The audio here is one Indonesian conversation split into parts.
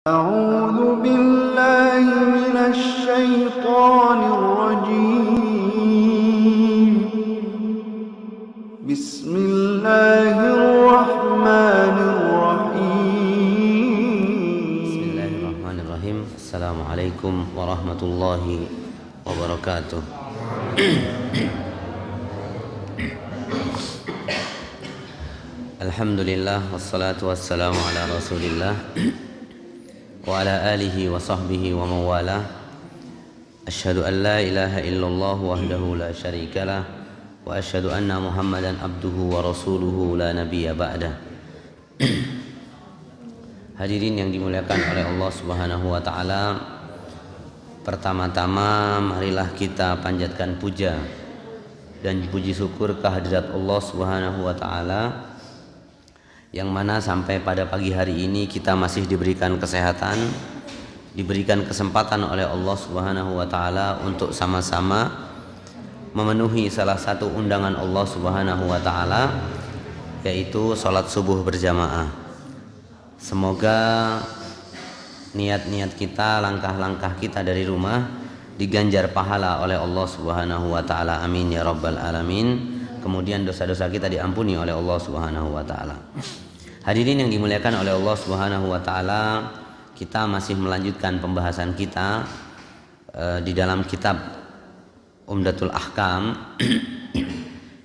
أعوذ بالله من الشيطان الرجيم بسم الله الرحمن الرحيم Bismillahirrahmanirrahim. Assalamualaikum warahmatullahi wabarakatuh. Alhamdulillah wassalatu wassalamu ala Rasulillah wa ala alihi wa sahbihi wa mawala. Asyhadu an la ilaha illallah wahdahu la syarikalah wa asyhadu anna Muhammadan abduhu wa rasuluhu la nabiyya ba'dah. Hadirin yang dimuliakan oleh Allah Subhanahu wa taala, pertama-tama marilah kita panjatkan puja dan puji syukur kehadirat Allah Subhanahu wa taala yang mana sampai pada pagi hari ini kita masih diberikan kesehatan, diberikan kesempatan oleh Allah Subhanahu wa taala untuk sama-sama memenuhi salah satu undangan Allah Subhanahu wa taala, yaitu salat subuh berjamaah. Semoga niat-niat kita, langkah-langkah kita dari rumah diganjar pahala oleh Allah Subhanahu wa taala. Amin ya rabbal alamin. Kemudian dosa-dosa kita diampuni oleh Allah Subhanahu wa taala. Hadirin yang dimuliakan oleh Allah Subhanahu wa taala, kita masih melanjutkan pembahasan kita di dalam kitab Umdatul Ahkam.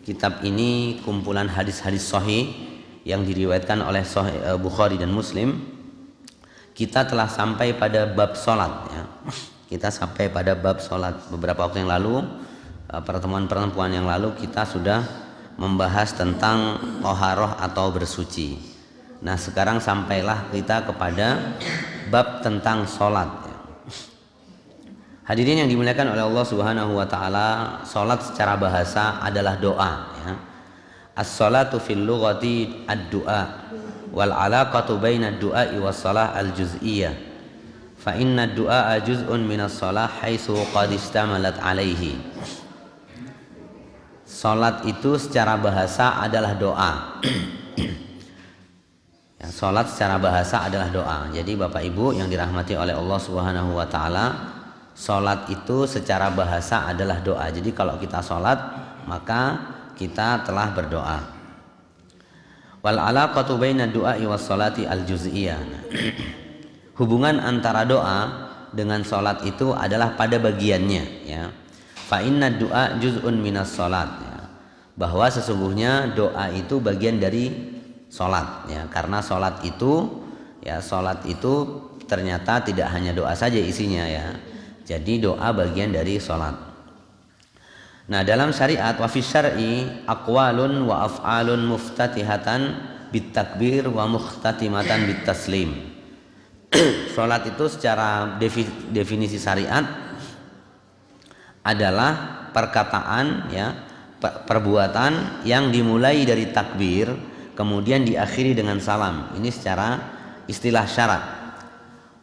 Kitab ini kumpulan hadis-hadis sahih yang diriwayatkan oleh Bukhari dan Muslim. Kita telah sampai pada bab salat ya. Kita sampai pada bab salat beberapa waktu yang lalu, pertemuan-pertemuan yang lalu kita sudah membahas tentang thaharah atau bersuci. Nah, sekarang sampailah kita kepada bab tentang salat ya. Hadirin yang dimuliakan oleh Allah Subhanahu wa taala, salat secara bahasa adalah doa ya. As-salatu fil lughati ad-du'a wal 'alaqatu baina ad-du'a'i was salah al-juz'iyyah. Fa inna ad-du'a juz'un min as-salah haitsu qad istamalat 'alaihi. Salat itu secara bahasa adalah doa. Ya, salat secara bahasa adalah doa. Jadi Bapak Ibu yang dirahmati oleh Allah Subhanahu wa taala, salat itu secara bahasa adalah doa. Jadi kalau kita salat, maka kita telah berdoa. Wal 'alaqatu baina du'ai was salati al juz'iyyah. Hubungan antara doa dengan salat itu adalah pada bagiannya ya. Fa inna du'a juz'un minas salat ya. Bahwa sesungguhnya doa itu bagian dari salat ya, karena salat itu ternyata tidak hanya doa saja isinya ya. Jadi doa bagian dari salat. Nah, dalam syariat wa fi syar'i aqwalun wa af'alun muftatihatan bit takbir wa mukhtatimatan bit taslim. Salat itu secara definisi syariat adalah perkataan ya, perbuatan yang dimulai dari takbir kemudian diakhiri dengan salam. Ini secara istilah syarat.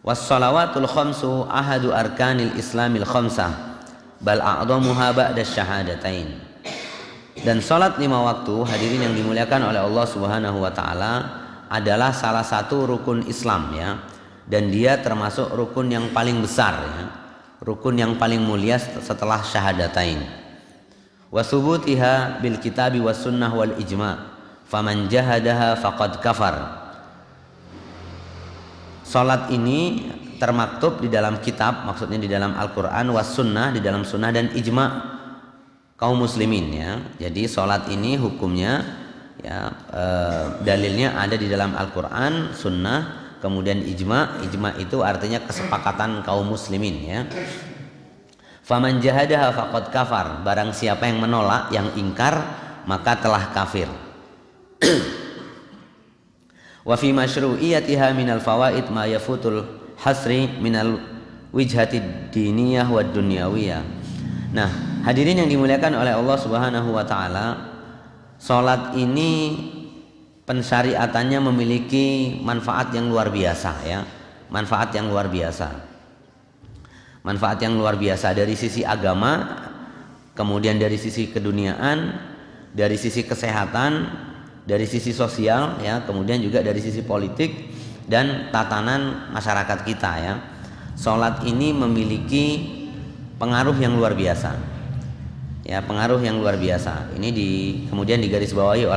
Was-shalawatul khamsu ahadu arkanil islamil khamsah bal a'dhamuha ba'da syahadatain. Dan salat 5 waktu, hadirin yang dimuliakan oleh Allah Subhanahu wa taala, adalah salah satu rukun Islam ya. Dan dia termasuk rukun yang paling besar ya. Rukun yang paling mulia setelah syahadatain. Wa subutiha bil kitabi was sunnah wal ijma'. Faman jahadaha faqad kafar. Salat ini termaktub di dalam kitab, maksudnya di dalam Al-Qur'an, was sunnah, di dalam sunnah, dan ijma' kaum muslimin ya. Jadi salat ini hukumnya ya, dalilnya ada di dalam Al-Qur'an, sunnah, kemudian ijma'. Ijma' itu artinya kesepakatan kaum muslimin ya. Faman jahadaha faqad kafar. Barang siapa yang menolak, yang ingkar, maka telah kafir. Wa fi masyru'iyatiha minal fawaid ma yafutul hasri minal wijhati diniyah wad dunyawiyah. Nah, hadirin yang dimuliakan oleh Allah Subhanahu wa taala, salat ini pensyariatannya memiliki manfaat yang luar biasa ya. Manfaat yang luar biasa. Manfaat yang luar biasa dari sisi agama, kemudian dari sisi keduniaan, dari sisi kesehatan, dari sisi sosial ya, kemudian juga dari sisi politik, dan tatanan masyarakat kita ya. Salat ini memiliki pengaruh yang luar biasa. Ya, pengaruh yang luar biasa. Ini kemudian digarisbawahi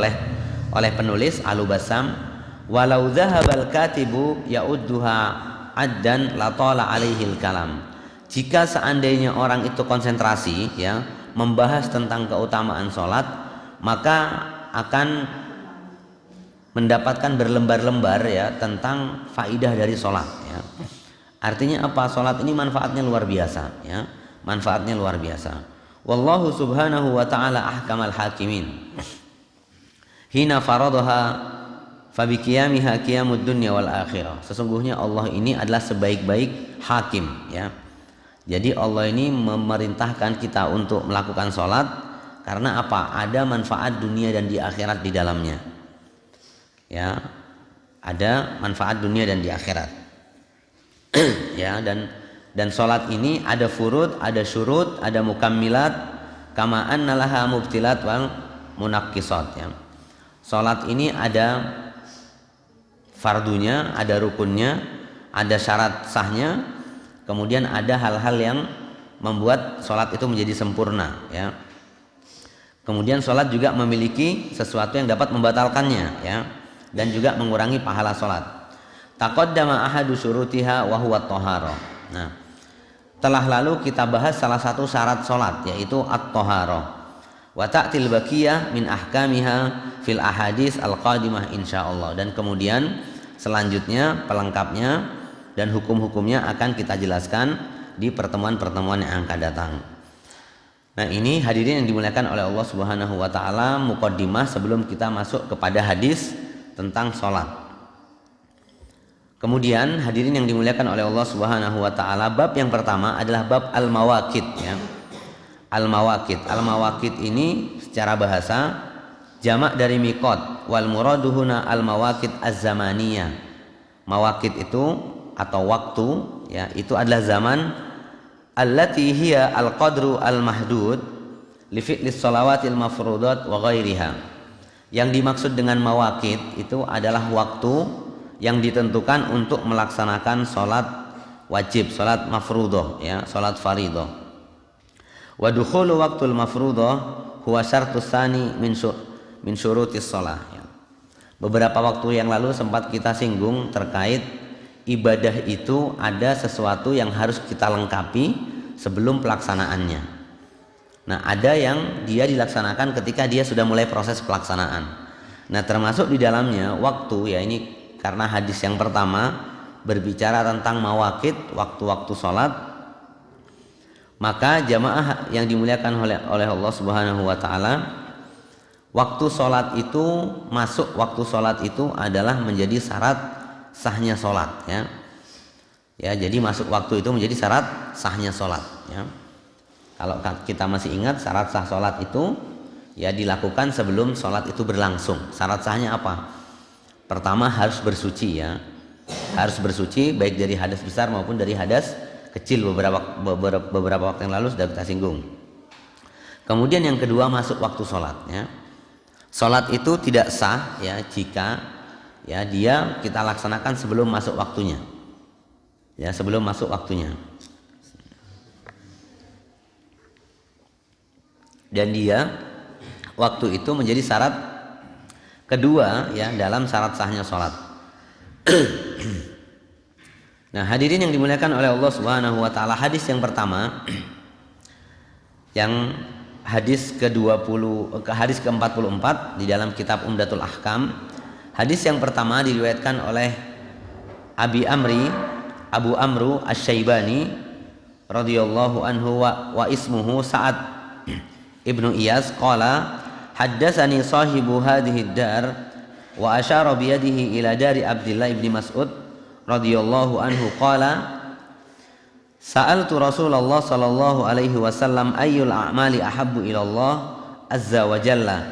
oleh penulis Al-Bassam, walau dzahabal katibu ya'udduha addan la tala alaihil kalam. Jika seandainya orang itu konsentrasi ya membahas tentang keutamaan salat, maka akan mendapatkan berlembar-lembar ya tentang faidah dari salat ya. Artinya apa? Salat ini manfaatnya luar biasa ya. Manfaatnya luar biasa. Wallahu subhanahu wa ta'ala ahkamal hakimin. Hina faradaha fabikiyamiha qiyamud dunya wal akhirah. Sesungguhnya Allah ini adalah sebaik-baik hakim ya. Jadi Allah ini memerintahkan kita untuk melakukan salat karena apa? Ada manfaat dunia dan di akhirat di dalamnya. Ya. Ada manfaat dunia dan di akhirat. Ya, dan salat ini ada furud, ada syurut, ada mukammilat, kama annalaha mubtilat wal munaqqisat ya. Salat ini ada fardunya, ada rukunnya, ada syarat sahnya, kemudian ada hal-hal yang membuat salat itu menjadi sempurna ya. Kemudian salat juga memiliki sesuatu yang dapat membatalkannya ya, dan juga mengurangi pahala salat. Taqaddama ahadu syurutiha wa huwa at-taharah. Nah, telah lalu kita bahas salah satu syarat salat yaitu at-taharah. Wa ta'til baqiyah min ahkamiha fil ahadits al-qadimah insyaallah. Dan kemudian selanjutnya pelengkapnya dan hukum-hukumnya akan kita jelaskan di pertemuan-pertemuan yang akan datang. Nah, ini hadirin yang dimuliakan oleh Allah Subhanahu wa taala, muqaddimah sebelum kita masuk kepada hadis tentang salat. Kemudian hadirin yang dimuliakan oleh Allah Subhanahu wa taala, bab yang pertama adalah bab al-mawaqit ya. Al-mawaqit. Al-mawaqit ini secara bahasa jamak dari miqat, wal muraduhuna al-mawaqit az-zamaniyah. Mawaqit itu atau waktu ya, itu adalah zaman allati hiya al-qadru al-mahdud li fi'lis shalawatil mafruḍat wa ghairiha. Yang dimaksud dengan mawaqit itu adalah waktu yang ditentukan untuk melaksanakan salat wajib, salat mafruḍah ya, salat fardhah. Wa dukhulu waqtul mafruḍah huwa syartus tsani min syurutis shalah ya. Beberapa waktu yang lalu sempat kita singgung terkait ibadah itu ada sesuatu yang harus kita lengkapi sebelum pelaksanaannya. Nah, ada yang dia dilaksanakan ketika dia sudah mulai proses pelaksanaan. Nah, termasuk di dalamnya waktu ya, ini karena hadis yang pertama berbicara tentang mawaqit, waktu-waktu salat, maka jamaah yang dimuliakan oleh Allah Subhanahu wa taala, waktu salat itu masuk, waktu salat itu adalah menjadi syarat sahnya salat ya. Ya, jadi masuk waktu itu menjadi syarat sahnya salat ya. Kalau kita masih ingat, syarat sah salat itu ya dilakukan sebelum salat itu berlangsung. Syarat sahnya apa? Pertama harus bersuci ya, harus bersuci baik dari hadas besar maupun dari hadas kecil. Beberapa waktu yang lalu sudah kita singgung. Kemudian yang kedua masuk waktu sholat ya. Sholat itu tidak sah ya jika ya dia kita laksanakan sebelum masuk waktunya ya, sebelum masuk waktunya. Dan dia waktu itu menjadi syarat kedua ya dalam syarat sahnya sholat. Nah, hadirin yang dimuliakan oleh Allah Subhanahu wa taala, hadis yang pertama yang hadis hadis ke-44 di dalam kitab Umdatul Ahkam. Hadis yang pertama diriwayatkan oleh Abu Amru Asy-Syaibani radhiyallahu anhu wa ismuhu Sa'ad ibnu Iyas qala haddatsani sahibu hadhihi dar wa asyara bi yadihi ila dari Abdullah ibn Mas'ud radhiyallahu anhu qala sa'altu Rasulullah sallallahu alaihi wasallam ayyul a'mali ahabbu ila Allah azza wa jalla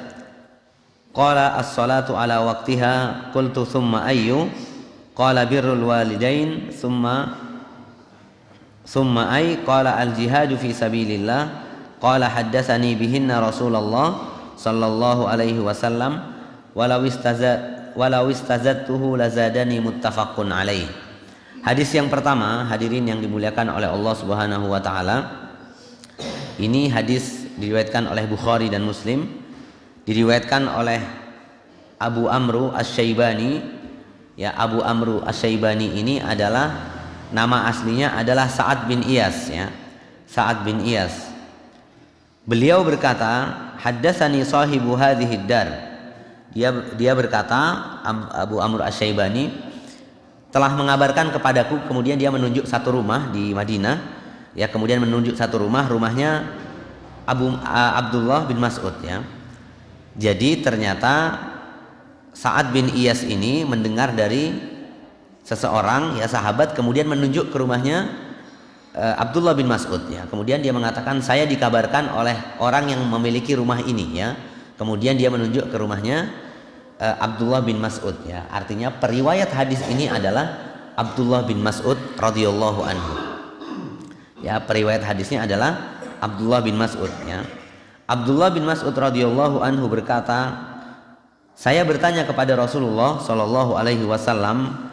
qala as-salatu ala waqtiha qultu thumma ayyu qala birrul walidain thumma ay qala al-jihadu fi sabilillah qala haddatsani bihinna Rasulullah sallallahu alaihi wasallam walau walau istazattuhu lazadani muttafaqun alaih. Hadis yang pertama, hadirin yang dimuliakan oleh Allah Subhanahu wa taala. Ini hadis diriwayatkan oleh Bukhari dan Muslim, diriwayatkan oleh Abu Amru Asy-Syaibani. Ya, Abu Amru Asy-Syaibani ini adalah nama aslinya adalah Sa'ad bin Iyas, ya. Sa'ad bin Iyas. Beliau berkata, haddatsani sahibu hadhihi dar. Dia berkata, Abu Amr Asy-Syaibani telah mengabarkan kepadaku, kemudian dia menunjuk satu rumah di Madinah, ya, kemudian menunjuk satu rumahnya Abdullah bin Mas'ud, ya. Jadi ternyata Sa'ad bin Iyas ini mendengar dari seseorang, ya, sahabat, kemudian menunjuk ke rumahnya Abdullah bin Mas'ud, ya. Kemudian dia mengatakan, saya dikabarkan oleh orang yang memiliki rumah ini, ya. Kemudian dia menunjuk ke rumahnya Abdullah bin Mas'ud, ya. Artinya periwayat hadis ini adalah Abdullah bin Mas'ud radhiyallahu anhu. Ya, periwayat hadisnya adalah Abdullah bin Mas'ud, ya. Abdullah bin Mas'ud radhiyallahu anhu berkata, saya bertanya kepada Rasulullah sallallahu alaihi wasallam,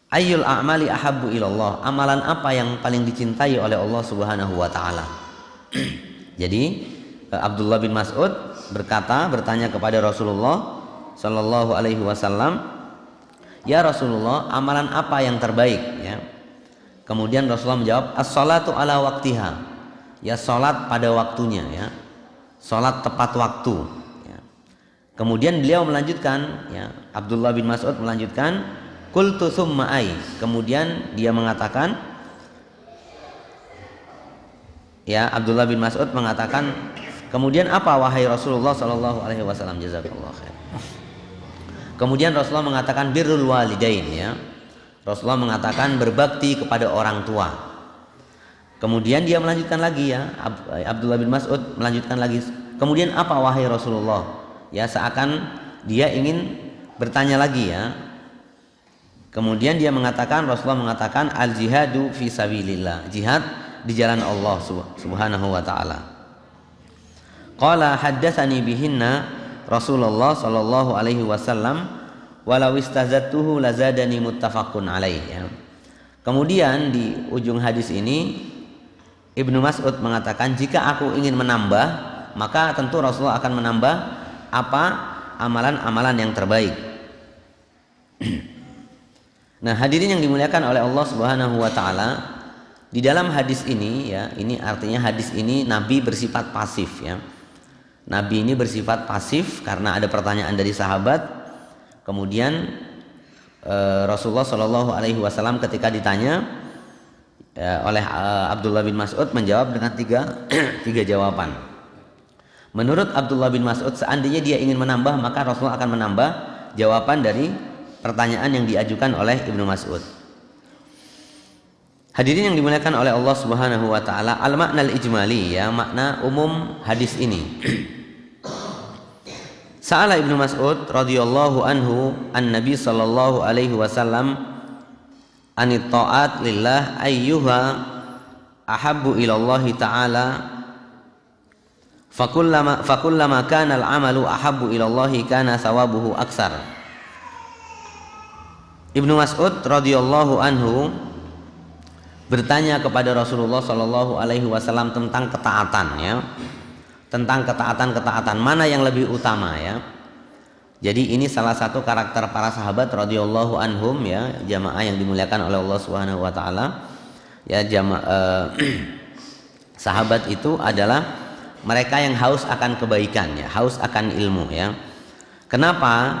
ayyul a'mali ahabbu ilallah, amalan apa yang paling dicintai oleh Allah Subhanahu wa taala. Jadi Abdullah bin Mas'ud bertanya kepada Rasulullah sallallahu alaihi wasallam, ya Rasulullah, amalan apa yang terbaik, ya. Kemudian Rasulullah menjawab, as-salatu ala waqtiha, ya, salat pada waktunya, ya. Salat tepat waktu, ya. Kemudian beliau melanjutkan, ya, Abdullah bin Mas'ud melanjutkan, qultu tsumma ai, kemudian dia mengatakan, ya, Abdullah bin Mas'ud mengatakan, kemudian apa wahai Rasulullah sallallahu alaihi wasallam, jazakallahu khair. Kemudian Rasulullah mengatakan birrul walidain, ya. Rasulullah mengatakan berbakti kepada orang tua. Kemudian dia melanjutkan lagi, ya, Abdullah bin Mas'ud melanjutkan lagi, kemudian apa wahai Rasulullah, ya, seakan dia ingin bertanya lagi, ya. Kemudian dia mengatakan, Rasulullah mengatakan al jihadu fi sabilillah, jihad di jalan Allah Subhanahu wa taala. Qala haddatsani bihinna Rasulullah sallallahu alaihi wasallam walau istazattuhu lazadani muttafaqun alaih, ya. Kemudian di ujung hadis ini Ibnu Mas'ud mengatakan, jika aku ingin menambah, maka tentu Rasulullah akan menambah apa? Amalan-amalan yang terbaik. Nah, hadirin yang dimuliakan oleh Allah Subhanahu wa taala, di dalam hadis ini, ya, ini artinya hadis ini Nabi bersifat pasif, ya. Nabi ini bersifat pasif karena ada pertanyaan dari sahabat. Kemudian Rasulullah Shallallahu alaihi wasallam ketika ditanya oleh Abdullah bin Mas'ud menjawab dengan tiga jawaban. Menurut Abdullah bin Mas'ud, seandainya dia ingin menambah, maka Rasulullah akan menambah jawaban dari pertanyaan yang diajukan oleh Ibnu Mas'ud. Hadirin yang dimuliakan oleh Allah Subhanahu wa taala, al-makna al-ijmali, ya, makna umum hadis ini. Sa'ala Ibnu Mas'ud radhiyallahu anhu an-nabi sallallahu alaihi wasallam anit ta'at lillah ayyuha ahabbu ilallahi ta'ala fakullama kana al-amalu ahabbu ilallahi kana thawabuhu aksar. Ibnu Mas'ud radhiyallahu anhu bertanya kepada Rasulullah sallallahu alaihi wasallam tentang ketaatan, ya. Tentang ketaatan mana yang lebih utama, ya. Jadi ini salah satu karakter para sahabat radhiyallahu anhum, ya, jamaah yang dimuliakan oleh Allah Subhanahu wa taala. Ya, sahabat itu adalah mereka yang haus akan kebaikan, ya, haus akan ilmu, ya. Kenapa?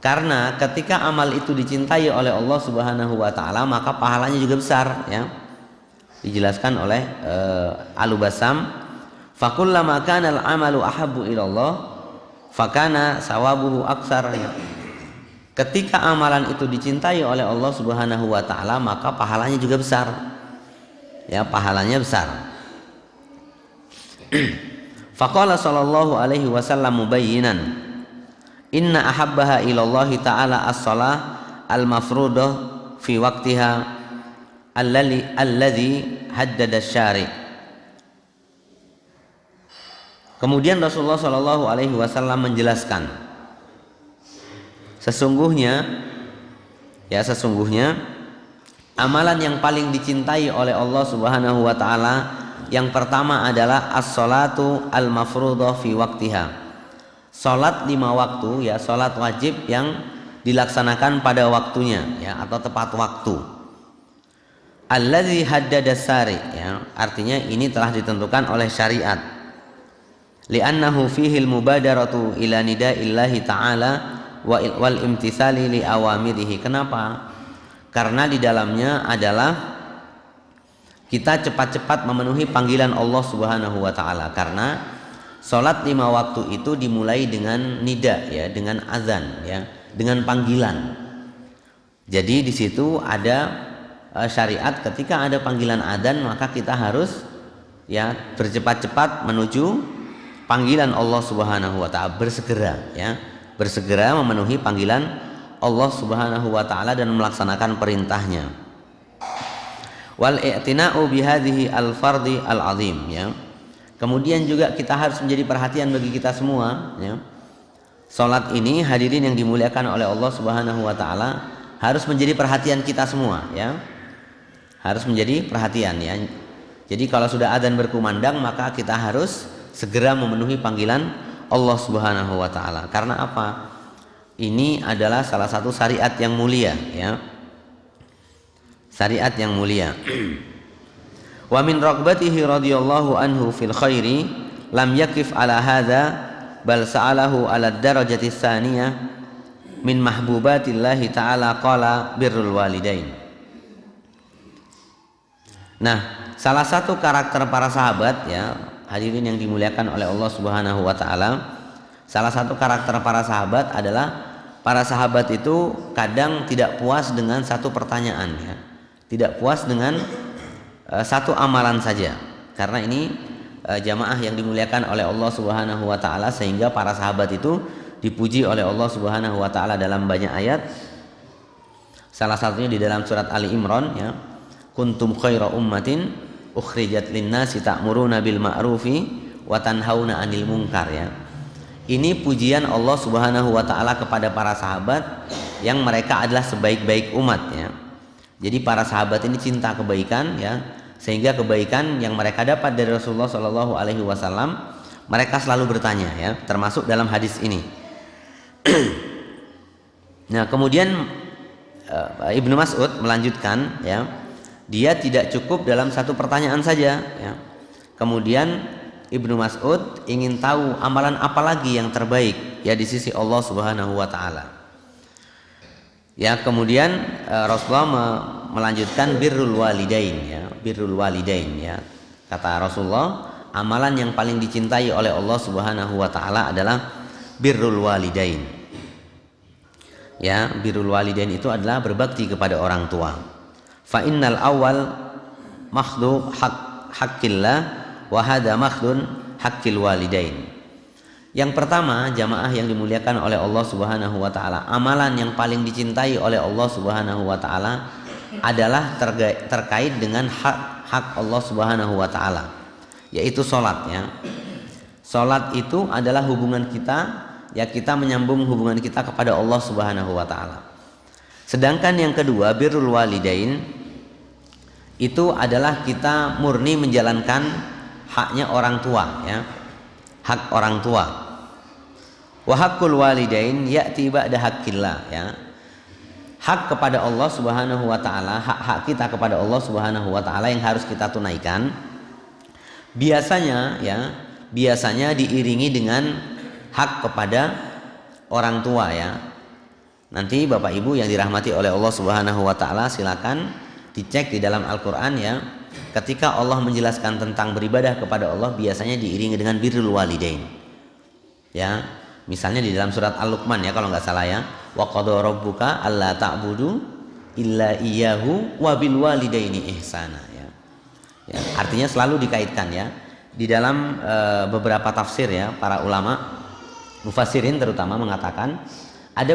Karena ketika amal itu dicintai oleh Allah Subhanahu wa taala, maka pahalanya juga besar, ya. Dijelaskan oleh Al-Basam, fakullama kana al-amalu ahabbu ilallah fakana sawabuhu aksar. Ketika amalan itu dicintai oleh Allah Subhanahu wa taala, maka pahalanya juga besar. Ya, pahalanya besar. Faqala sallallahu alaihi wasallam mubayyinan, inna ahabbaha ilallahi ta'ala as-shalah al-mafruḍah fi waqtiha alladhi haddada asy-syari'. Kemudian Rasulullah Shallallahu alaihi wasallam menjelaskan, Sesungguhnya amalan yang paling dicintai oleh Allah Subhanahu wa taala yang pertama adalah as-salatu al-mafruḍah fi waqtiha. Salat 5 waktu ya, salat wajib yang dilaksanakan pada waktunya ya, atau tepat waktu. Allazi haddada syari ya, artinya ini telah ditentukan oleh syariat. Li'annahu fihi al-mubadaratu ila nida'illahi ta'ala wal imtitsali li awamirihi. Kenapa? Karena di dalamnya adalah kita cepat-cepat memenuhi panggilan Allah Subhanahu wa taala, karena salat 5 waktu itu dimulai dengan nida ya, dengan azan ya, dengan panggilan. Jadi di situ ada syariat, ketika ada panggilan adzan maka kita harus ya bercepat-cepat menuju panggilan Allah Subhanahu wa taala, bersegera memenuhi panggilan Allah Subhanahu wa taala dan melaksanakan perintahnya. Wal i'tina'u bihadhihi al-fardhi al-'azim ya. Kemudian juga kita harus menjadi perhatian bagi kita semua ya. Salat ini hadirin yang dimuliakan oleh Allah Subhanahu wa taala harus menjadi perhatian kita semua ya. Harus menjadi perhatian ya. Jadi kalau sudah adzan berkumandang maka kita harus segera memenuhi panggilan Allah Subhanahu wa taala. Karena apa? Ini adalah salah satu syariat yang mulia ya. Syariat yang mulia. Wa min raghbatihi radhiyallahu anhu fil khairi lam yakif ala hadza bal sa'alahu ala darajati tsaniyah min mahbubatillahi ta'ala qala birrul walidain. Nah, salah satu karakter para sahabat ya, hadirin yang dimuliakan oleh Allah Subhanahu wa taala, salah satu karakter para sahabat adalah para sahabat itu kadang tidak puas dengan satu pertanyaan ya. Tidak puas dengan satu amalan saja. Karena ini jamaah yang dimuliakan oleh Allah Subhanahu wa taala, sehingga para sahabat itu dipuji oleh Allah Subhanahu wa taala dalam banyak ayat. Salah satunya di dalam surat Ali Imran ya. Kuntum khaira ummatin ukhrijat lin-nasi ta'muruna bil ma'rufi wa tanhauna 'anil munkar ya. Ini pujian Allah Subhanahu wa taala kepada para sahabat yang mereka adalah sebaik-baik umat ya. Jadi para sahabat ini cinta kebaikan ya, sehingga kebaikan yang mereka dapat dari Rasulullah Shallallahu alaihi wasallam mereka selalu bertanya ya, termasuk dalam hadis ini. Nah, kemudian Ibnu Mas'ud melanjutkan ya, dia tidak cukup dalam satu pertanyaan saja ya. Kemudian Ibnu Mas'ud ingin tahu amalan apa lagi yang terbaik ya di sisi Allah Subhanahu wa taala. Ya, kemudian Rasulullah melanjutkan birrul walidain ya, birrul walidain ya. Kata Rasulullah, amalan yang paling dicintai oleh Allah Subhanahu wa taala adalah birrul walidain. Ya, birrul walidain itu adalah berbakti kepada orang tua. Fa innal awwal makhdhu haqqillah wa hadha makhdhun haqqil walidain. Yang pertama, jamaah yang dimuliakan oleh Allah Subhanahu wa taala, amalan yang paling dicintai oleh Allah Subhanahu wa taala adalah terkait dengan hak Allah Subhanahu wa taala, yaitu salat ya. Salat itu adalah hubungan kita ya, kita menyambung hubungan kita kepada Allah Subhanahu wa taala. Sedangkan yang kedua, birrul walidain, itu adalah kita murni menjalankan haknya orang tua ya. Hak orang tua. Wa haqqul walidain ya'ti ba'da haqqillah ya. Hak kepada Allah Subhanahu wa taala, hak-hak kita kepada Allah Subhanahu wa taala yang harus kita tunaikan biasanya diiringi dengan hak kepada orang tua ya. Nanti Bapak Ibu yang dirahmati oleh Allah Subhanahu wa taala, silakan dicek di dalam Al-Qur'an ya. Ketika Allah menjelaskan tentang beribadah kepada Allah biasanya diiringi dengan birrul walidain. Ya, misalnya di dalam surat Al-Luqman ya kalau nggak salah ya. Wa qada rabbuka alla ta'budu illa iyyahu wa bil walidaini ihsana ya. Ya, artinya selalu dikaitkan ya. Di dalam beberapa tafsir ya, para ulama mufassirin terutama mengatakan ada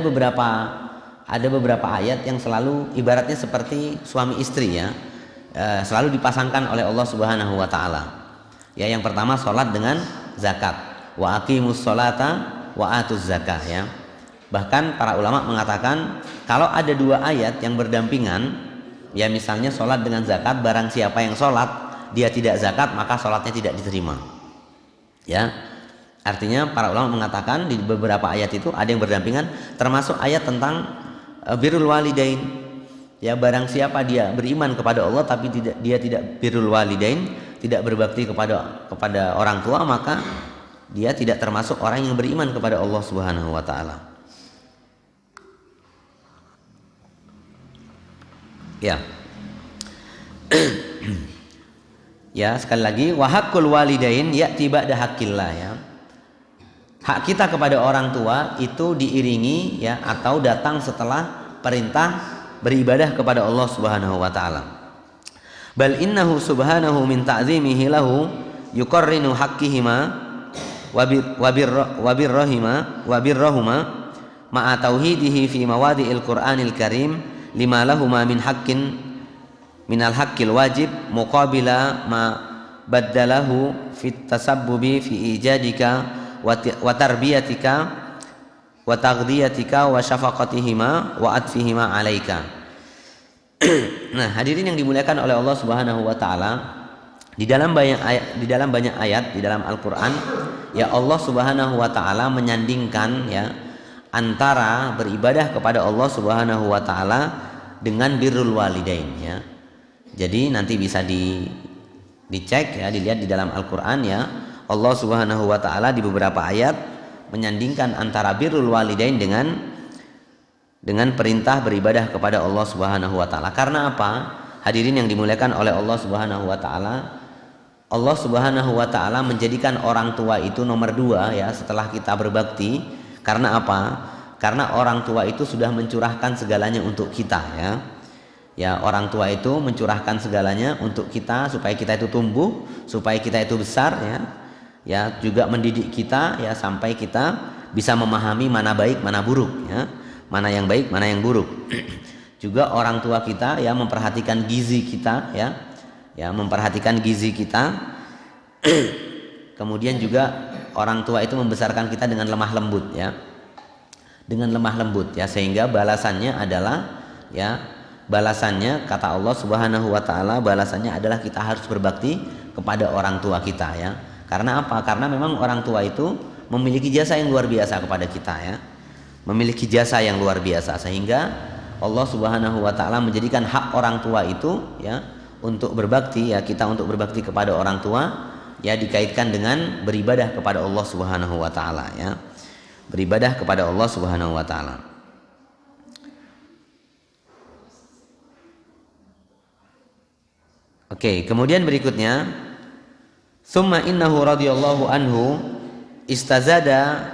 beberapa ayat yang selalu ibaratnya seperti suami istri ya. Selalu dipasangkan oleh Allah Subhanahu wa taala. Ya, yang pertama salat dengan zakat. Wa aqimus sholata wa atuz zakah ya. Bahkan para ulama mengatakan kalau ada dua ayat yang berdampingan, ya misalnya sholat dengan zakat, barang siapa yang sholat dia tidak zakat maka sholatnya tidak diterima. Ya, artinya para ulama mengatakan di beberapa ayat itu ada yang berdampingan, termasuk ayat tentang birrul walidain. Ya, barang siapa dia beriman kepada Allah tapi dia tidak birrul walidain, tidak berbakti kepada orang tua, maka dia tidak termasuk orang yang beriman kepada Allah Subhanahu wa taala. Ya. Ya, sekali lagi wa haqqul walidain ya'ti ba'da haqqillah, ya. Hak kita kepada orang tua itu diiringi, ya, atau datang setelah perintah beribadah kepada Allah Subhanahu wa taala. Bal innahu subhanahu min ta'zimihi lahu yuqarrinu haqqihima wa birrahuma ma'a tauhidihi fi mawadi'il Qur'anil Karim lima lahuma min haqqin minal haqqil wajib muqabila ma baddalahu fit tasabbubi fi ijadika wa tarbiyatika wa taghdiyatika wa syafaqatihima wa atfihima alaika. Nah, hadirin yang dimuliakan oleh Allah Subhanahu wa taala, di dalam banyak ayat di dalam Al-Qur'an, ya, Allah Subhanahu wa taala menyandingkan, ya, antara beribadah kepada Allah Subhanahu wa taala dengan birrul walidain, ya. Jadi nanti bisa dicek, ya, dilihat di dalam Al-Qur'an, ya. Allah Subhanahu wa taala di beberapa ayat menyandingkan antara birrul walidain dengan perintah beribadah kepada Allah Subhanahu wa taala. Karena apa? Hadirin yang dimuliakan oleh Allah Subhanahu wa taala, Allah Subhanahu wa taala menjadikan orang tua itu nomor 2, ya, setelah kita berbakti. Karena apa? Karena orang tua itu sudah mencurahkan segalanya untuk kita, ya. Ya, orang tua itu mencurahkan segalanya untuk kita supaya kita itu tumbuh, supaya kita itu besar, ya. Ya, juga mendidik kita, ya, sampai kita bisa memahami mana baik, mana buruk, ya. Mana yang baik, mana yang buruk. Juga orang tua kita, ya, memperhatikan gizi kita, ya. Ya, memperhatikan gizi kita. Kemudian juga orang tua itu membesarkan kita dengan lemah lembut, ya. Dengan lemah lembut, ya, sehingga balasannya adalah, ya, balasannya kata Allah Subhanahu wa taala, balasannya adalah kita harus berbakti kepada orang tua kita, ya. Karena apa? Karena memang orang tua itu memiliki jasa yang luar biasa kepada kita, ya. Memiliki jasa yang luar biasa, sehingga Allah Subhanahu wa taala menjadikan hak orang tua itu, ya, untuk berbakti, ya, kita untuk berbakti kepada orang tua, ya, dikaitkan dengan beribadah kepada Allah Subhanahu wa taala, ya. Beribadah kepada Allah Subhanahu wa taala. Oke, kemudian berikutnya, summa innahu radhiyallahu anhu istazada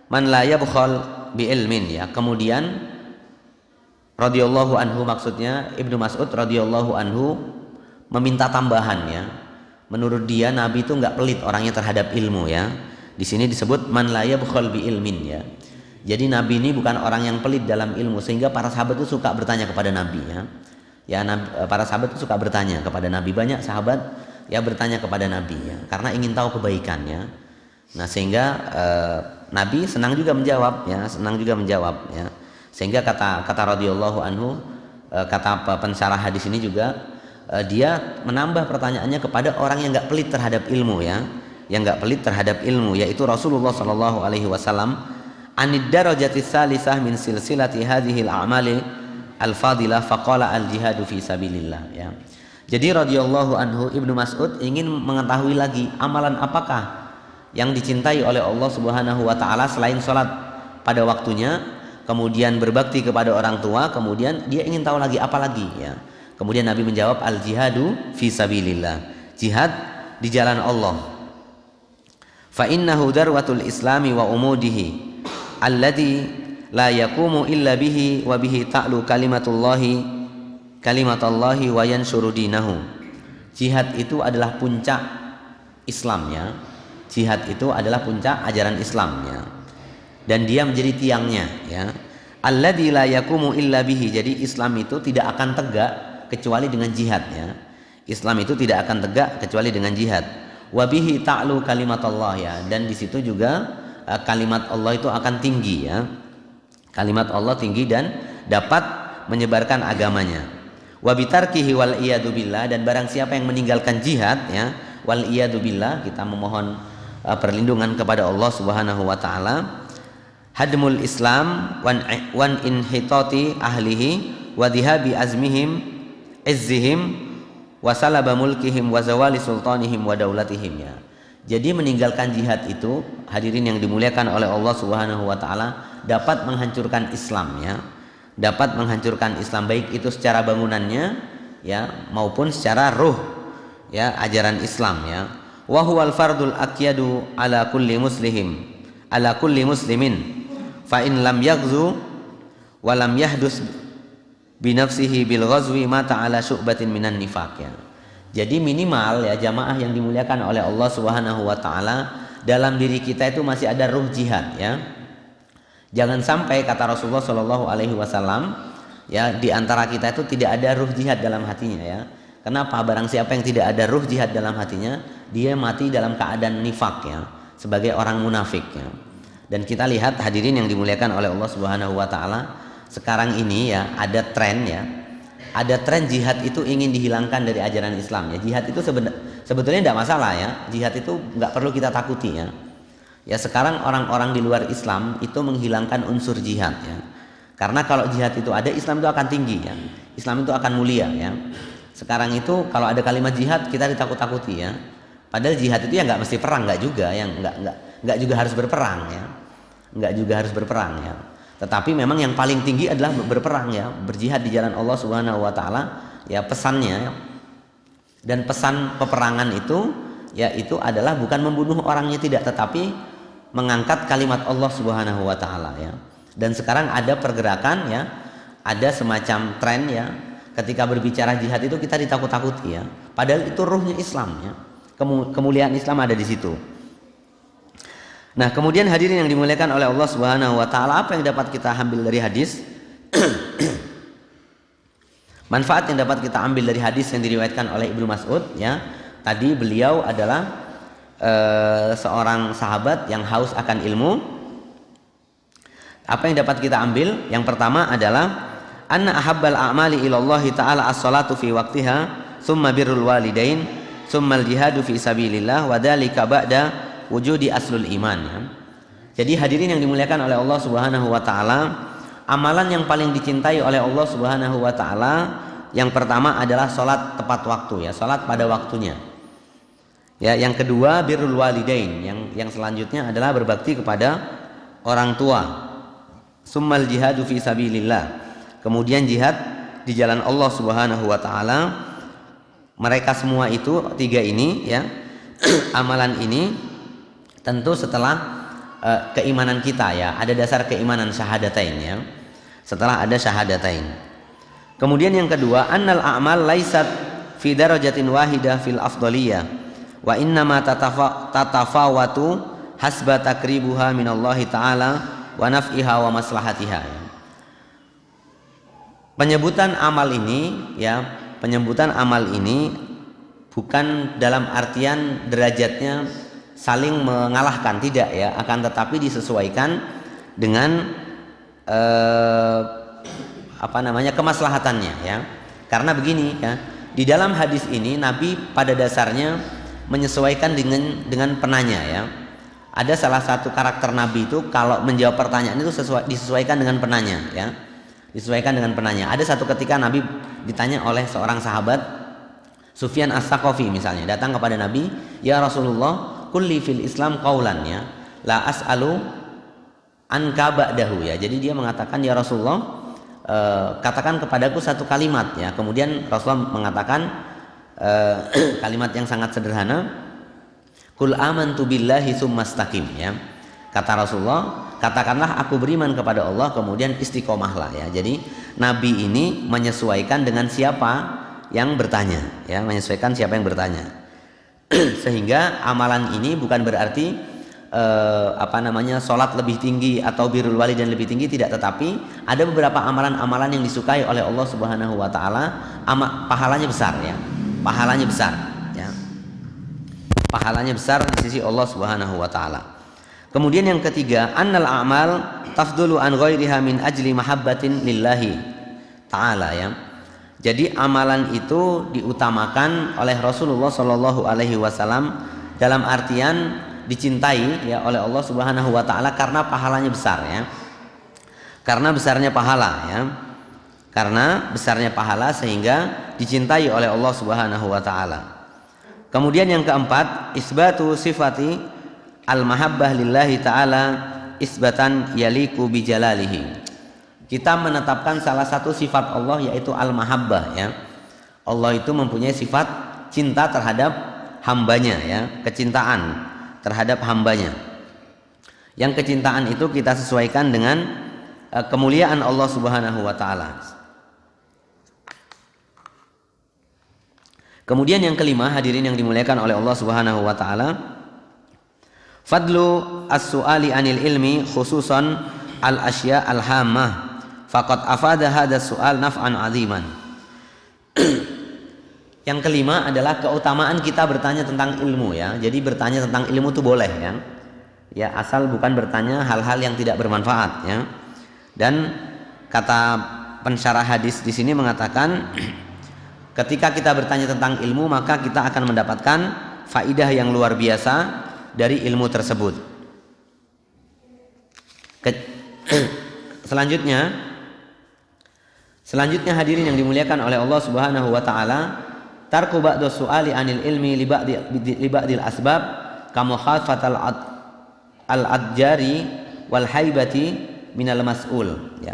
man la yabkhal bi ilmin, ya. Kemudian radhiyallahu anhu maksudnya Ibnu Mas'ud radhiyallahu anhu meminta tambahan, ya. Menurut dia Nabi itu enggak pelit orangnya terhadap ilmu, ya. Di sini disebut man la yabkhal bi ilmin, ya. Jadi Nabi ini bukan orang yang pelit dalam ilmu, sehingga para sahabat itu suka bertanya kepada Nabi, ya. Ya, para sahabat itu suka bertanya kepada Nabi. Banyak sahabat, ya, bertanya kepada Nabi, ya, karena ingin tahu kebaikannya. Nah, sehingga Nabi senang juga menjawab, ya, senang juga menjawab, ya. Sehingga kata radhiyallahu anhu, kata pensyarah hadis ini juga, dia menambah pertanyaannya kepada orang yang enggak pelit terhadap ilmu, ya. Yang enggak pelit terhadap ilmu, yaitu Rasulullah sallallahu alaihi wasallam, anid darajati tsalisah min silsilati hadhil a'mali al-fadilah faqala al-jihadu fi sabilillah, ya. Jadi radhiyallahu anhu Ibnu Mas'ud ingin mengetahui lagi amalan apakah yang dicintai oleh Allah Subhanahu wa taala selain salat pada waktunya, kemudian berbakti kepada orang tua, kemudian dia ingin tahu lagi apa lagi, ya. Kemudian Nabi menjawab al-jihadu fi sabilillah, jihad di jalan Allah. Fa innahu darwatul islami wa umudihi alladhi la yaqumu illa bihi wa bihi ta'lu kalimatullahi wa yanshuru dinahu. Jihad itu adalah puncak Islamnya. Jihad itu adalah puncak ajaran Islamnya, dan dia menjadi tiangnya, ya. Alladzi la yaqumu illa bihi. Jadi Islam itu tidak akan tegak kecuali dengan jihad, ya. Islam itu tidak akan tegak kecuali dengan jihad. Wa bihi ta'lu kalimatullah, ya. Dan di situ juga kalimat Allah itu akan tinggi, ya. Kalimat Allah tinggi dan dapat menyebarkan agamanya. Wa bitarkihi wal iyadu billah, dan barang siapa yang meninggalkan jihad ya, wal iyadu billah, kita memohon perlindungan kepada Allah Subhanahu wa taala, hadmul Islam wan inhitati ahlihi wa dhihabi azmihim izzihim wa salaba mulkihim wa zawali sultanihim wa daulatihim ya. Jadi meninggalkan jihad itu, hadirin yang dimuliakan oleh Allah Subhanahu wa taala, dapat menghancurkan Islam ya. Dapat menghancurkan Islam, baik itu secara bangunannya ya maupun secara ruh ya, ajaran Islam ya. Wa huwal fardul aqyadu ala kulli muslimin fa in lam yaghzu wa lam yahdus binafsihi bil ghazwi mata ala syu'batin minan nifaq ya. Jadi minimal ya jamaah yang dimuliakan oleh Allah Subhanahu wa taala, dalam diri kita itu masih ada ruh jihad ya. Jangan sampai kata Rasulullah Shallallahu alaihi wasallam ya, di antara kita itu tidak ada ruh jihad dalam hatinya ya. Kenapa? Barang siapa yang tidak ada ruh jihad dalam hatinya, dia mati dalam keadaan nifak ya, sebagai orang munafik ya. Dan kita lihat hadirin yang dimuliakan oleh Allah Subhanahu wa taala, sekarang ini ya ada tren ya. Ada tren jihad itu ingin dihilangkan dari ajaran Islam ya. Jihad itu sebetulnya tidak masalah ya. Jihad itu nggak perlu kita takuti ya. Ya sekarang orang-orang di luar Islam itu menghilangkan unsur jihad ya. Karena kalau jihad itu ada, Islam itu akan tinggi ya. Islam itu akan mulia ya. Sekarang itu kalau ada kalimat jihad kita ditakut-takuti ya. Padahal jihad itu ya nggak mesti perang, nggak juga, yang nggak juga harus berperang ya. Nggak juga harus berperang ya. Tetapi memang yang paling tinggi adalah berperang ya, berjihad di jalan Allah Subhanahu wa taala ya, pesannya. Dan pesan peperangan itu ya itu adalah bukan membunuh orangnya, tidak, tetapi mengangkat kalimat Allah Subhanahu wa taala ya. Dan sekarang ada pergerakan ya, ada semacam tren ya, ketika berbicara jihad itu kita ditakut-takuti ya. Padahal itu ruhnya Islam ya. Kemuliaan Islam ada di situ. Nah, kemudian hadirin yang dimuliakan oleh Allah Subhanahu wa taala, apa yang dapat kita ambil dari hadis? Manfaat yang dapat kita ambil dari hadis yang diriwayatkan oleh Ibnu Mas'ud ya. Tadi beliau adalah seorang sahabat yang haus akan ilmu. Apa yang dapat kita ambil? Yang pertama adalah anna ahabbal a'mali ilallahi ta'ala as-salatu fi waqtiha, summa birrul walidain, summa al-jihadu fi sabilillah, wa dzalika ba'da wujudi aslul iman ya. Jadi hadirin yang dimuliakan oleh Allah Subhanahu wa taala, amalan yang paling dicintai oleh Allah Subhanahu wa taala yang pertama adalah salat tepat waktu ya, salat pada waktunya. Ya, yang kedua birrul walidain, yang selanjutnya adalah berbakti kepada orang tua. Summal jihadu fi sabilillah. Kemudian jihad di jalan Allah Subhanahu wa taala. Mereka semua itu tiga ini ya. Amalan ini tentu setelah keimanan kita ya, ada dasar keimanan syahadatain ya. Setelah ada syahadatain. Kemudian yang kedua, annal a'mal laisat fi darajatin wahidah fil afdaliyah. Wa innama tatafawatu hasba takribuha minallahi ta'ala wa naf'iha wa maslahatiha ya. Penyebutan amal ini ya, penyebutan amal ini bukan dalam artian derajatnya saling mengalahkan, tidak ya, akan tetapi disesuaikan dengan kemaslahatannya ya. Karena begini ya, di dalam hadis ini Nabi pada dasarnya menyesuaikan dengan penanya ya. Ada salah satu karakter Nabi itu kalau menjawab pertanyaan itu disesuaikan dengan penanya ya. Disesuaikan dengan penanya. Ada satu ketika Nabi ditanya oleh seorang sahabat, Sufyan As-Saqafi misalnya, datang kepada Nabi, "Ya Rasulullah, kulli fil Islam qaulan ya, la as'alu anka ba'dahu ya." Jadi dia mengatakan, "Ya Rasulullah, katakan kepadaku satu kalimat ya." Kemudian Rasulullah mengatakan kalimat yang sangat sederhana, "Qul amantu billahi tsumastaqim" ya. Kata Rasulullah, katakanlah aku beriman kepada Allah, kemudian istiqomahlah ya. Jadi Nabi ini menyesuaikan dengan siapa yang bertanya ya, menyesuaikan siapa yang bertanya. Sehingga amalan ini bukan berarti sholat lebih tinggi atau birrul walidain lebih tinggi, tidak, tetapi ada beberapa amalan-amalan yang disukai oleh Allah Subhanahu wa taala, pahalanya besar ya. Pahalanya besar ya. Pahalanya besar di sisi Allah Subhanahu wa taala. Kemudian yang ketiga, annal a'mal tafdulu an ghairiha min ajli mahabbatin lillahi ta'ala ya. Jadi amalan itu diutamakan oleh Rasulullah Shallallahu alaihi wasallam dalam artian dicintai ya oleh Allah Subhanahu wa taala karena pahalanya besar ya. Karena besarnya pahala ya. Karena besarnya pahala sehingga dicintai oleh Allah Subhanahu wa taala. Kemudian yang keempat, isbatu sifati al-mahabbah lillahi ta'ala isbatan yaliku bijalalihi. Kita menetapkan salah satu sifat Allah yaitu al-mahabbah ya. Allah itu mempunyai sifat cinta terhadap hambanya ya, kecintaan terhadap hambanya. Yang kecintaan itu kita sesuaikan dengan kemuliaan Allah Subhanahu wa taala. Kemudian yang kelima, hadirin yang dimuliakan oleh Allah Subhanahu wa taala, fadlu as-su'ali anil ilmi khususan al-asya al-hammah faqad afada hadha su'al naf'an 'aziman. Yang kelima adalah keutamaan kita bertanya tentang ilmu ya. Jadi bertanya tentang ilmu itu boleh ya. Ya, asal bukan bertanya hal-hal yang tidak bermanfaat ya. Dan kata pensyarah hadis di sini mengatakan ketika kita bertanya tentang ilmu maka kita akan mendapatkan faidah yang luar biasa dari ilmu tersebut. Selanjutnya hadirin yang dimuliakan oleh Allah Subhanahu wa taala, tarku ba'du su'ali anil ilmi li ba'dil asbab kama khafatal al-adjari wal haibati minal mas'ul ya.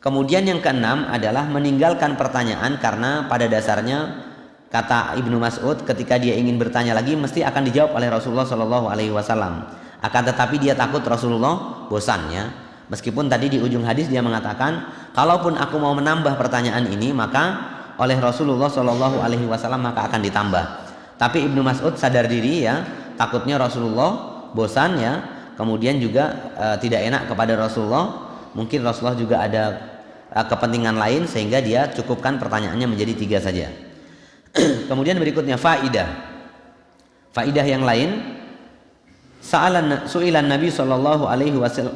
Kemudian yang keenam adalah meninggalkan pertanyaan karena pada dasarnya kata Ibnu Mas'ud ketika dia ingin bertanya lagi mesti akan dijawab oleh Rasulullah Shallallahu alaihi wasallam. Akan tetapi dia takut Rasulullah bosan ya. Meskipun tadi di ujung hadis dia mengatakan, kalaupun aku mau menambah pertanyaan ini maka oleh Rasulullah Shallallahu alaihi wasallam maka akan ditambah. Tapi Ibnu Mas'ud sadar diri ya, takutnya Rasulullah bosan ya. Kemudian juga tidak enak kepada Rasulullah. Mungkin Rasulullah juga ada kepentingan lain sehingga dia cukupkan pertanyaannya menjadi 3 saja. Kemudian berikutnya faidah yang lain, su'ilan Nabi sallallahu alaihi wasallam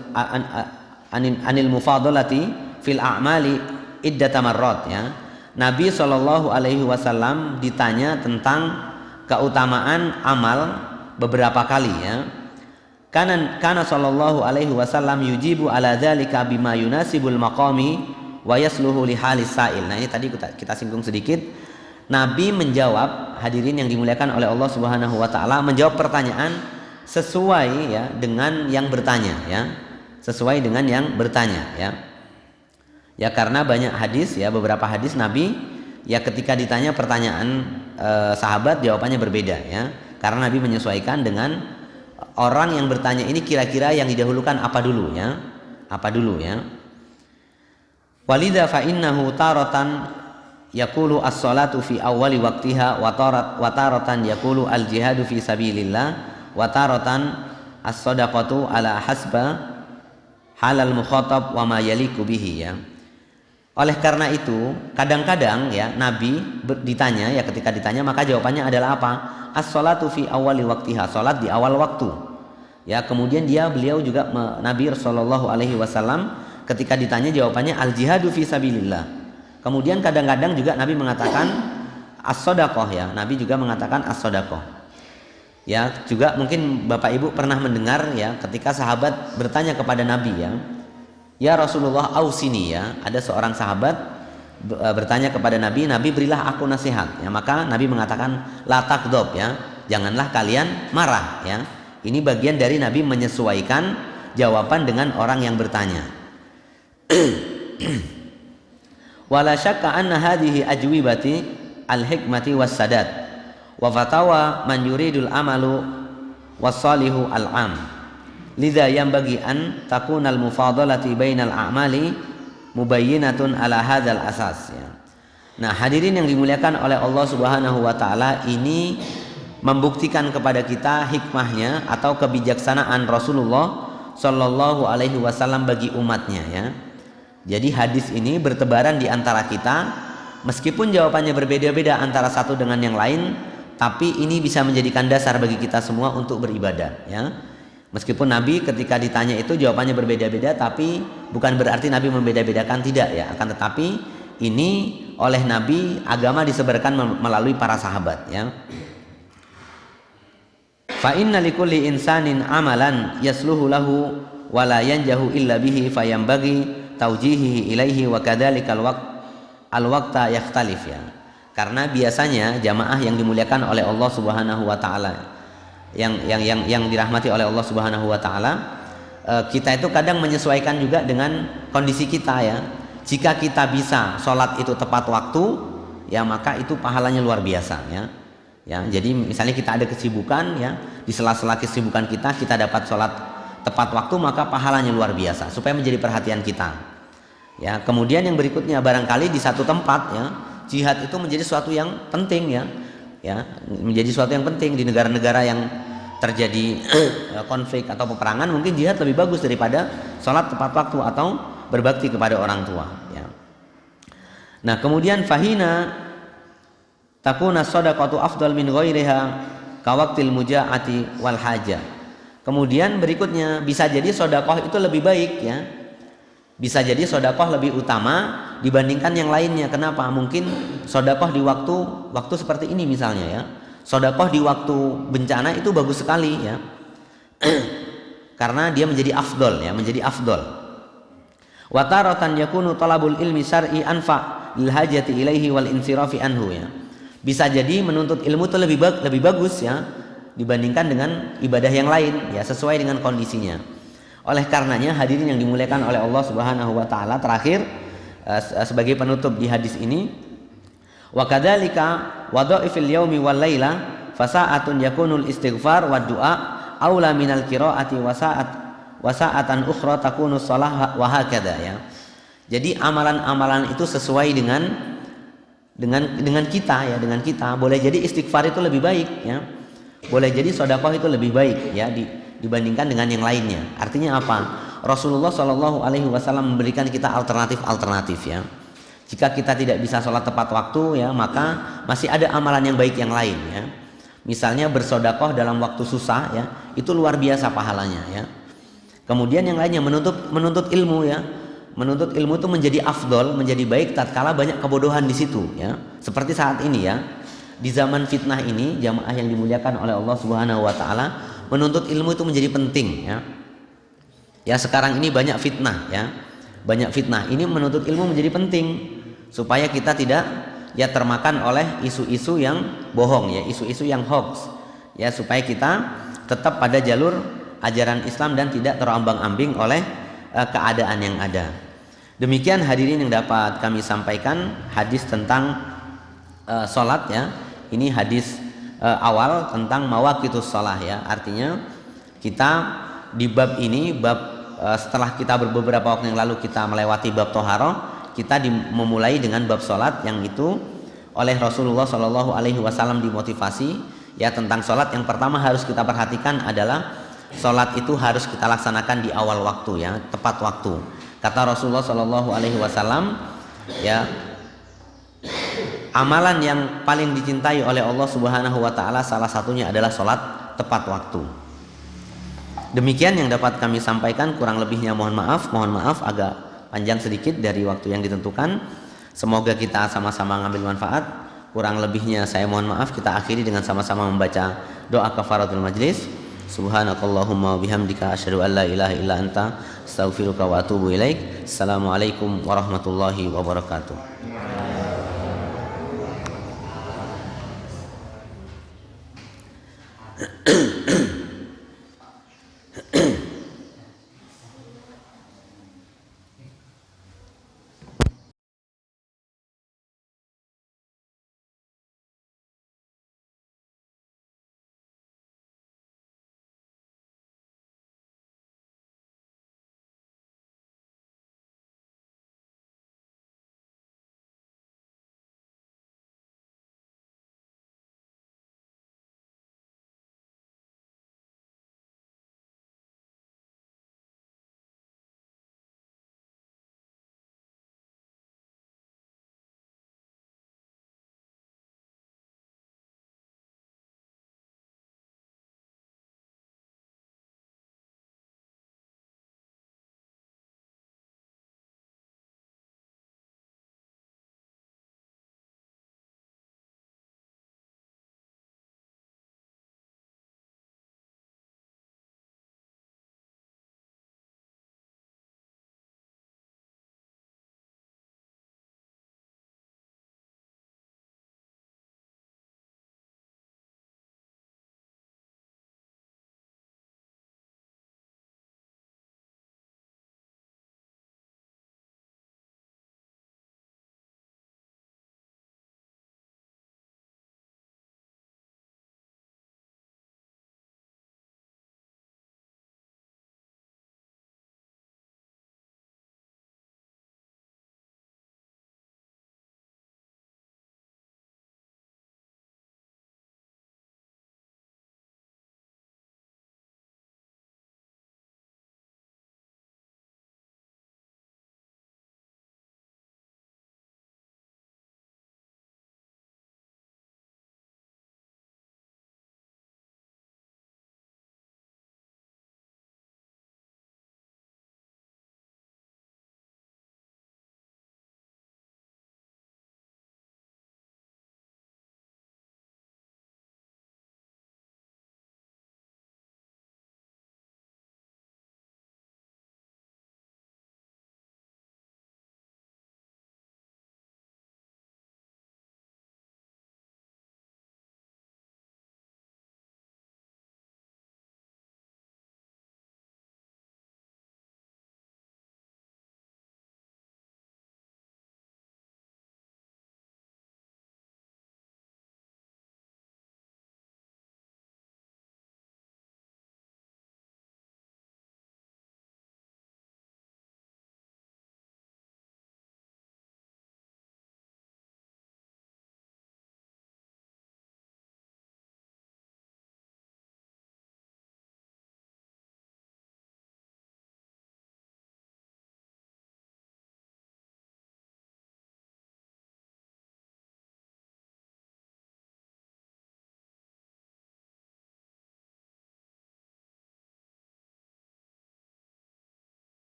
anil mufadalati fil a'mali iddata marrat ya. Nabi sallallahu alaihi wasallam ditanya tentang keutamaan amal beberapa kali ya. Kana sallallahu alaihi wasallam yujibu ala dzalika bima yunasibul maqami wa yasluhu li halis sa'il. Nah, ini tadi kita singgung sedikit. Nabi menjawab, hadirin yang dimuliakan oleh Allah Subhanahu wa taala, menjawab pertanyaan sesuai ya dengan yang bertanya ya. Sesuai dengan yang bertanya ya. Ya karena banyak hadis ya, beberapa hadis Nabi ya ketika ditanya pertanyaan sahabat jawabannya berbeda ya. Karena Nabi menyesuaikan dengan orang yang bertanya ini kira-kira yang didahulukan apa dulu ya? Apa dulu ya? Walidha fa innahu taratan yaqulu as-salatu fi awwali waqtiha wa taratan yaqulu al-jihadu fi sabilillah wa taratan as-sadaqatu ala hasba halal mukhatab wa ma yaliku bihi ya. Oleh karena itu kadang-kadang ya Nabi ditanya ya, ketika ditanya maka jawabannya adalah apa? As-salatu fi awwali waqtiha, salat di awal waktu. Ya, kemudian beliau juga Nabi sallallahu alaihi wasallam ketika ditanya jawabannya al-jihadu fi sabilillah. Kemudian kadang-kadang juga Nabi mengatakan as-shadaqah ya. Nabi juga mengatakan as-shadaqah. Ya, juga mungkin Bapak Ibu pernah mendengar ya ketika sahabat bertanya kepada Nabi ya. Ya Rasulullah ausini ya. Ada seorang sahabat bertanya kepada Nabi, Nabi berilah aku nasihat. Ya, maka Nabi mengatakan la taqdab ya. Janganlah kalian marah ya. Ini bagian dari Nabi menyesuaikan jawaban dengan orang yang bertanya. Wala syakka anna hadhihi ajwibati al-hikmati was-sadad wa fatawa man yuridul amalu was-salihu al-am. Lidza yanbaghi an takunal mufadalati bainal a'mali mubayyinatun ala hadzal asas ya. Nah, hadirin yang dimuliakan oleh Allah Subhanahu wa taala, ini membuktikan kepada kita hikmahnya atau kebijaksanaan Rasulullah Shallallahu alaihi wasallam bagi umatnya ya. Jadi hadis ini bertebaran di antara kita, meskipun jawabannya berbeda-beda antara satu dengan yang lain, tapi ini bisa menjadikan dasar bagi kita semua untuk beribadah ya. Meskipun Nabi ketika ditanya itu jawabannya berbeda-beda, tapi bukan berarti Nabi membeda-bedakan, tidak ya. Akan tetapi ini oleh Nabi agama disebarkan melalui para sahabat ya. Fa inna likulli insanin amalan yasluhu lahu wa la yanjahu illa bihi fayambagi taujihihi ilaihi wa kadzalikal waqta yakhtalif ya. Karena biasanya jamaah yang dimuliakan oleh Allah Subhanahu wa taala, yang dirahmati oleh Allah Subhanahu wa taala, kita itu kadang menyesuaikan juga dengan kondisi kita ya. Jika kita bisa sholat itu tepat waktu, ya maka itu pahalanya luar biasa ya. Ya, jadi misalnya kita ada kesibukan ya, di sela-sela kesibukan kita dapat sholat tepat waktu, maka pahalanya luar biasa supaya menjadi perhatian kita. Ya, kemudian yang berikutnya barangkali di satu tempat ya, jihad itu menjadi sesuatu yang penting ya. Ya, menjadi sesuatu yang penting di negara-negara yang terjadi konflik atau peperangan, mungkin jihad lebih bagus daripada sholat tepat waktu atau berbakti kepada orang tua ya. Nah, kemudian fahina takuna shadaqatu afdal min ghairiha kawaqtil mujaati wal haja. Kemudian berikutnya bisa jadi sedekah itu lebih baik ya. Bisa jadi sedekah lebih utama dibandingkan yang lainnya. Kenapa? Mungkin sedekah di waktu seperti ini misalnya ya. Sedekah di waktu bencana itu bagus sekali ya. Karena dia menjadi afdol ya, menjadi afdol. Wa taratan yakunu talabul ilmi syar'i anfa lil hajati ilaihi wal insirafi anhu ya. Bisa jadi menuntut ilmu itu lebih bagus ya dibandingkan dengan ibadah yang lain ya, sesuai dengan kondisinya. Oleh karenanya hadirin yang dimuliakan oleh Allah Subhanahu wa taala, terakhir sebagai penutup di hadis ini, wa kadzalika wadha'ifil yaumi wal laila fasa'atun yakunul istighfar wad du'a aula minal qiraati wasa'atan ukhra takunu shalah wa hakadha ya. Jadi amalan-amalan itu sesuai dengan kita ya, dengan kita. Boleh jadi istighfar itu lebih baik ya. Boleh jadi sedekah itu lebih baik ya dibandingkan dengan yang lainnya. Artinya apa? Rasulullah Shallallahu alaihi wasallam memberikan kita alternatif ya. Jika kita tidak bisa sholat tepat waktu ya, maka masih ada amalan yang baik yang lain ya. Misalnya bersedekah dalam waktu susah ya, itu luar biasa pahalanya ya. Kemudian yang lainnya menuntut ilmu ya. Menuntut ilmu itu menjadi afdol, menjadi baik tatkala banyak kebodohan di situ ya. Seperti saat ini ya. Di zaman fitnah ini, jamaah yang dimuliakan oleh Allah Subhanahu wa taala, menuntut ilmu itu menjadi penting ya. Ya, sekarang ini banyak fitnah ya. Banyak fitnah. Ini menuntut ilmu menjadi penting supaya kita tidak ya termakan oleh isu-isu yang bohong ya, isu-isu yang hoax. Ya, supaya kita tetap pada jalur ajaran Islam dan tidak terombang-ambing oleh keadaan yang ada. Demikian hadirin yang dapat kami sampaikan hadis tentang sholat ya. Ini hadis awal tentang mawaqitus shalah ya. Artinya kita di bab ini, setelah kita beberapa waktu yang lalu kita melewati bab toharoh, kita memulai dengan bab sholat yang itu oleh Rasulullah Shallallahu alaihi wasallam dimotivasi ya tentang sholat. Yang pertama harus kita perhatikan adalah sholat itu harus kita laksanakan di awal waktu ya, tepat waktu. Kata Rasulullah Shallallahu alaihi wasallam ya, amalan yang paling dicintai oleh Allah Subhanahu wa taala salah satunya adalah sholat tepat waktu. Demikian yang dapat kami sampaikan, kurang lebihnya mohon maaf agak panjang sedikit dari waktu yang ditentukan. Semoga kita sama-sama ngambil manfaat. Kurang lebihnya saya mohon maaf. Kita akhiri dengan sama-sama membaca doa kafaratul majlis. Subhanakallahumma bihamdika asyhadu an la ilaha illa anta astaghfiruka wa atubu ilaik. Assalamualaikum warahmatullahi wabarakatuh.